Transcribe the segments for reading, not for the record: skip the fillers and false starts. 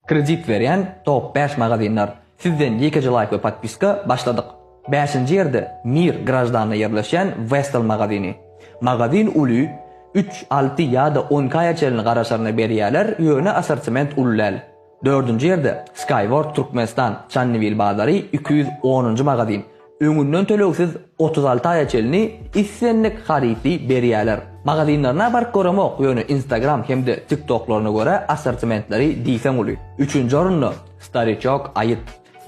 Kredit veren top 5 magazinlar. Sizden yekeji like ve podpiska başladık. 5-nji yerde Mir grajdanına yerleşen Vestel magazini. Magazin uly 3, 6 ýa-da 10 kaýaçelyny garaşlaryna berýärler, ýöne assortiment ullal. 4-nji yerde Skyworld Turkmenistan Çannyvil bazary 210-njy magazin. Öňünden töleksiz 36 aýaçelyny issenlik harity berýärler. Magazinlarına bark göremek ýöne Instagram hemde TikToklaryna göre assortimentleri diýsen uly. 3-nji orunny Starychok Ayıt.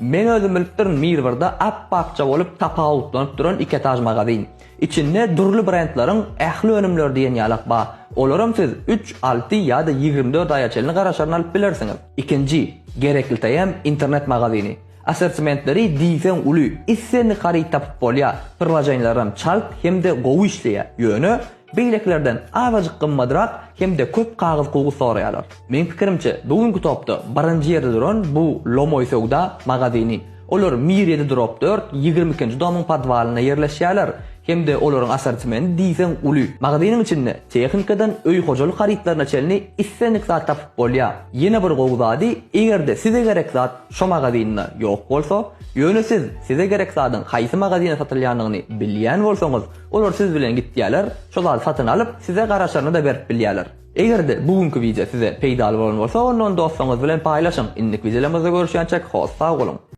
Men özüm bilip durun Mir birde appakça bolup tapawutlanyp duran 2 etaj magazin. İçinde durly brendlaryň ähli önümler diýen ýalak ba. Olaram siz 3, 6 ýa-da 24 aýaçelyny garaşlaryna alyp bilersiňiz. Ikinji, gerekli taýam internet magazini. Assortimentleri diýsen uly, issenlik harity tapyp bolýar. Prilajenýalaram çalk hemde gowy işleýär. Ýöne beýleklerden awajyk gymmadrak hemde köp kagaz kugu soraýarlar. Men pikirimçe bugünkü topda birinji ýerde duran bu Lomoy Sowda magazini. Olar Mir 7-4 22-nji domyň padwalyna yerleşýärler. Hemde olaryň assortimenti diýsen uly. Magaziniň içinde tehnikadan öý hojalyk haritlaryna çelni issenlik zat tapyp bolýar. Ýene bir gowzady, egerde size gerek zat şo magazinde ýok bolsa, ýöne size gerek zatyň haýsy magazine satylýanlygyny bilýän bolsaňyz, olar siz bilen gitýärler, şo zat satyn alyp size garaşlaryny da berip bilýärler. Egerde bugünkü video size peýdaly bolan bolsa, onuň dostlaryňyz bilen paýlaşyň. Indik videolarymyzda görüşýänçek hoş sag bolun.